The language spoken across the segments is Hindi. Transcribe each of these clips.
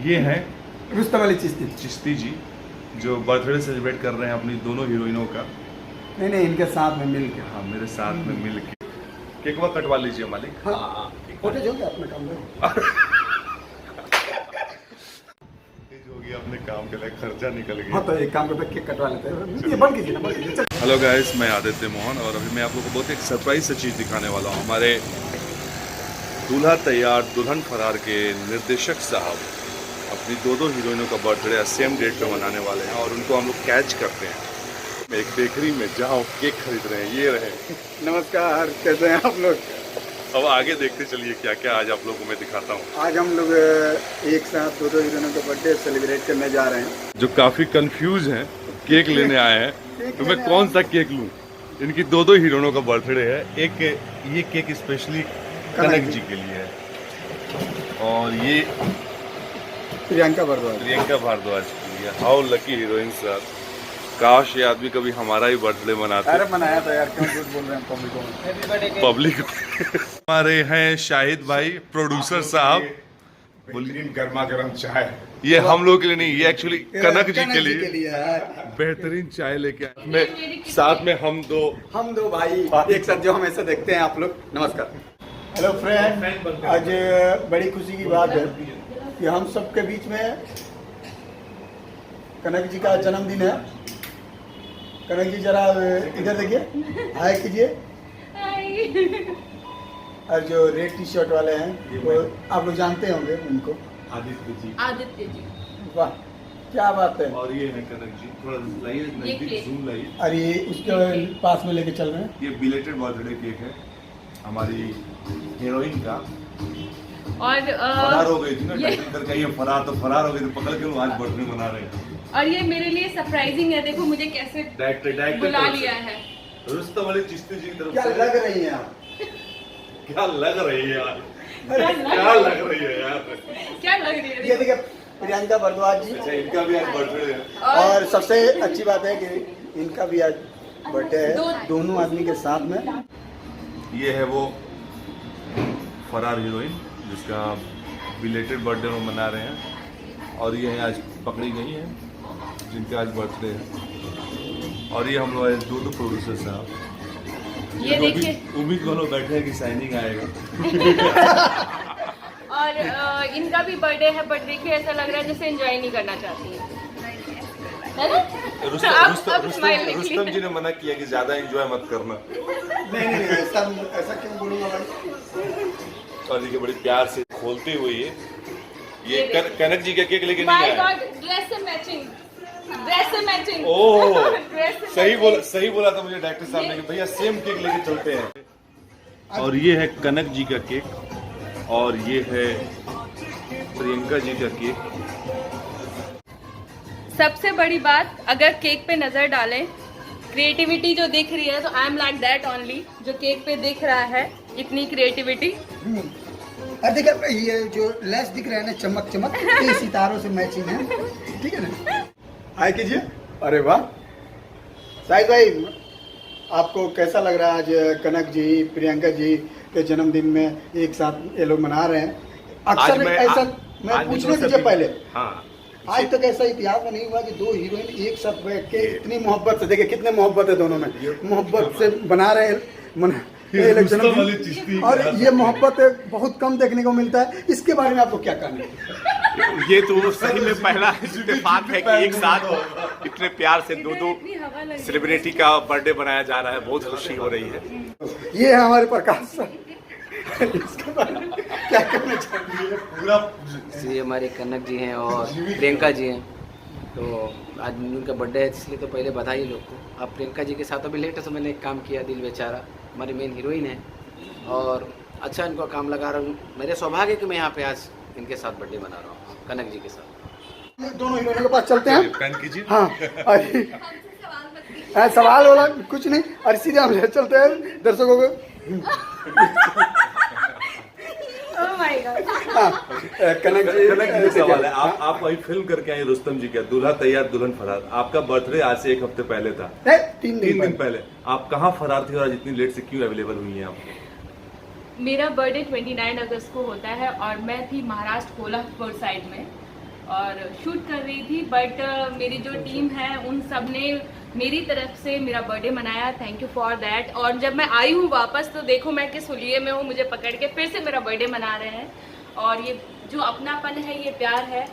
ये हैं रुस्तम अली चिश्ती जी, जो बर्थडे सेलिब्रेट कर रहे हैं अपनी दोनों हीरोइनों का। नहीं इनके साथ में मिल के। हाँ, मेरे साथ में मिल के केकवा कटवा लीजिए मालिक। हाँ फोटो जो अपने काम में हो गया, अपने काम के लिए खर्चा निकल गया। हाँ तो एक काम करते केक कटवा लेते हैं। ये बंद कीजिए ना, बंद कीजिए। हेलो गाइस, मैं आदित्य मोहन और अभी मैं आप लोगों को बहुत एक सरप्राइज सी चीज़ दिखाने वाला हूँ। हमारे दूल्हा तैयार दुल्हन फरार के निर्देशक साहब अपनी दो हीरोइनों का बर्थडे सेम डेट पे मनाने वाले हैं और उनको हम लोग कैच करते हैं। एक बेकरी में जाओ केक खरीद रहे हैं, ये रहे। नमस्कार, कैसे हैं आप लोग? अब आगे देखते चलिए क्या क्या आज आप लोगों को मैं दिखाता हूँ। आज हम लोग एक साथ दो हीरोइनों का बर्थडे सेलिब्रेट करने जा रहे हैं, जो काफ़ी कंफ्यूज हैं, केक लेने आए हैं। तो मैं कौन सा केक लूँ? इनकी दो हीरोइनों का बर्थडे है। एक ये केक स्पेशली कनक जी के लिए है और ये प्रियंका भारद्वाज के लिए। हाउ लकी हीरोइन सर, काश ये आदमी कभी हमारा ही बर्थडे मनाते। अरे मनाया था यार, क्यों झूठ बोल रहे हैं पब्लिक हमारे हैं शाहिद भाई प्रोड्यूसर साहब। गर्मा गर्म चाय ये हम लोग के लिए नहीं, ये एक्चुअली कनक जी के लिए लिए बेहतरीन चाय लेके आए। साथ में हम दो भाई एक साथ जो हमेशा देखते हैं आप लोग। नमस्कार, हेलो फ्रेंड। आज बड़ी खुशी की बात है कि हम सबके बीच में कनक जी का जन्मदिन है। कनक जी जरा इधर देखिए, हाय कीजिए। और जो रेड टी शर्ट वाले हैं वो आप लोग जानते होंगे उनको, आदित्य जी। वाह क्या बात है। और ये है कनक जी, थोड़ा लाइए नजदीक जूम लाइए। और ये उसके पास में लेके चल रहे हैं। ये बिलेटेड बर्थडे केक है हमारी हीरोइन का। और फरार हो गई थी ना टाइटल करके, ये फरार हो गई थी, पकड़ के लोग आज बर्थडे मना रहे हैं। और ये मेरे लिए सरप्राइजिंग है, देखो मुझे कैसे डायरेक्टर बुला लिया है। रुस्तम अली चिश्ती जी की तरफ क्या से। लग रही है आप? क्या लग रही है यार, क्या क्या लग रही है यार। क्या लग रही ये है? देखिए प्रियंका भारद्वाज जी। अच्छा, इनका भी आज बर्थडे है। और सबसे अच्छी बात है कि इनका भी आज बर्थडे है, दोनों आदमी के साथ में। ये है वो फरार हीरोइन जिसका बिलेटेड बर्थडे हम मना रहे हैं और ये है आज पकड़ी गई है जिनका आज बर्थडे है। और ये हम लोग दो प्रोड्यूसर साहब, ये देखिए। उम्मीद करो बैठे हैं कि साइनिंग आएगा। और इनका भी बर्थडे है, बट देखिए ऐसा लग रहा है जैसे एंजॉय नहीं करना चाहती है ना? रुस्तम जी ने मना किया कि ज्यादा एंजॉय मत करना। नहीं ऐसा क्यों बोलूंगा भाई। और देखिए बड़ी प्यार से खोलते हुए ये कनक जी का केक लेके नहीं माय आया। गॉड, ड्रेस से मैचिंग। ओह ड्रेस से सही बोला था मुझे डायरेक्टर साहब ने कि भैया सेम केक लेके चलते हैं। और ये है कनक जी का केक और ये है प्रियंका जी का केक। सबसे बड़ी बात, अगर केक पे नजर डालें, क्रिएटिविटी जो दिख रही है, तो I am like that only. जो केक पे दिख रहा है इतनी क्रिएटिविटी। और देखिए ये जो लेस दिख रहा है ना, चमक ये सितारों से मैचिंग है, ठीक है ना? हाय कीजिए। अरे वाह शाहिद भाई, आपको कैसा लग रहा है आज कनक जी प्रियंका जी के जन्मदिन में एक साथ ये लोग मना रहे हैं? अक्सर ऐसा मैं पूछने से पहले, हाँ, आज तक ऐसा इतिहास में नहीं हुआ कि दो हीरोइन एक साथ बैठ के इतनी मोहब्बत से, देखिए कितने मोहब्बत है दोनों में, मोहब्बत से बना रहे हैं जन्मदिन। और ये मोहब्बत बहुत कम देखने को मिलता है। इसके बारे में आपको क्या कहना है? ये तो सही में पहला इत्तेफाक है कि एक साथ इतने प्यार से दो सेलिब्रिटी का बर्थडे बनाया जा रहा है। बहुत खुशी हो रही है। ये है हमारे प्रकाश सर, इसके बारे में क्या कहना चाहिए? पूरा ये हमारे कनक जी हैं और प्रियंका जी हैं, तो आज उनका बर्थडे है इसलिए तो पहले बधाई लोग को। अब प्रियंका जी के साथ अभी लेटेस्ट मैंने एक काम किया, दिल बेचारा, हमारी मेन हीरोइन है और अच्छा इनको काम लगा रहा हूँ। मेरे सौभाग्य कि मैं यहाँ पे आज इनके साथ बर्थडे मना रहा हूँ कनक जी के साथ। दोनों हीरोइनों के पास चलते हैं। पेन कीजिए। हाँ, सवाल वाला कुछ नहीं, और सीधे हम चलते हैं दर्शकों को। Oh my God. कनक जी का सवाल है, आप वही फिल्म करके आए रुस्तम जी का दूल्हा तैयार दुल्हन फरार। आपका बर्थडे आज से एक हफ्ते पहले था, 3 दिन पहले। आप कहाँ फरार थे और आज इतनी लेट से क्यों अवेलेबल हुई हैं आप? मेरा बर्थडे 29 अगस्त को होता है और मैं थी महाराष्ट्र कोल्हापुर साइड में, और शूट कर रही थी, बट मेरी जो टीम है उन सब ने मेरी तरफ से मेरा बर्थडे मनाया, थैंक यू फॉर दैट। और जब मैं आई हूँ वापस तो देखो मैं किस हुलिये में हूँ, मुझे पकड़ के फिर से मेरा बर्थडे मना रहे हैं। और ये जो अपनापन है, ये प्यार है,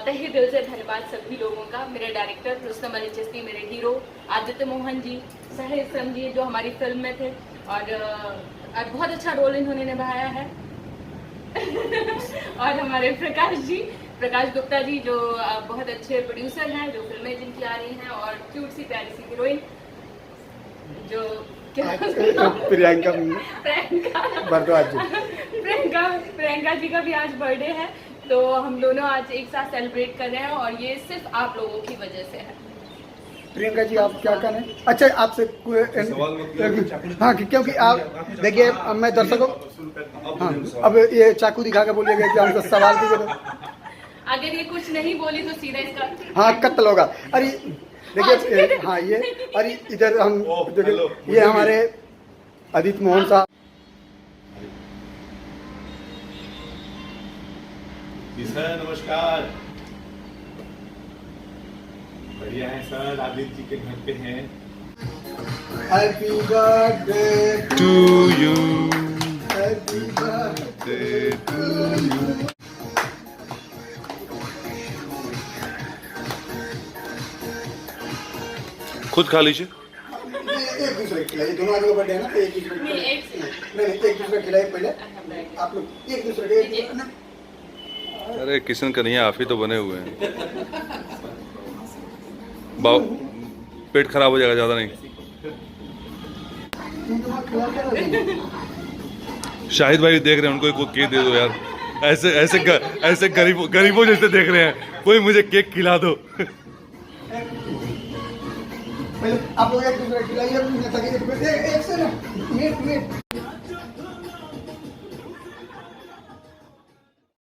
तहे दिल से धन्यवाद सभी लोगों का। मेरे डायरेक्टर रुस्तम अली चिश्ती, मेरे हीरो आदित्य मोहन जी, सहर इस्लाम जी जो हमारी फिल्म में थे, और बहुत अच्छा रोल इन्होंने निभाया है। और हमारे प्रकाश गुप्ता जी जो बहुत अच्छे प्रोड्यूसर हैं, जो फिल्में जिनकी आ रही हैं, और क्यूट सी प्यारी सी हीरोइन जो प्रियंका प्रियंका जी का भी आज बर्थडे है, तो हम दोनों आज एक साथ सेलिब्रेट कर रहे हैं, और ये सिर्फ आप लोगों की वजह से है। प्रियंका जी आप क्या करें? अच्छा आपसे हाँ, क्योंकि आप देखिए मैं दर्शकों, हाँ अब ये चाकू दिखा के बोलिएगा कि हमसे सवाल कीजिएगा। अगर ये कुछ नहीं बोली तो सीधा इसका हाँ कत्ल होगा। अरे देखिए हाँ ये, अरे इधर हम देखिए ये हमारे आदित्य मोहन साहब। सर नमस्कार, बढ़िया है सर, आदित्य जी के घर पे हैं। Happy birthday to you, happy birthday to you. खुद खा लीजिए। एक दूसरे को खिलाइए, दोनों आदमी का बर्थडे है ना, तो एक दूसरे को नहीं, नहीं एक दूसरे को खिलाइए पहले, आप लोग एक दूसरे को। अरे किशन कन्हैया आप ही तो बने हुए हैं। पेट खराब हो जाएगा, ज़्यादा नहीं। शाहिद भाई देख रहे हैं, उनको एक केक दे दो यार। ऐसे गरीबों जैसे देख रहे हैं, कोई मुझे केक खिला दो। आप लोग एक दूसरे को खिलाइए, एक से ना, मिनट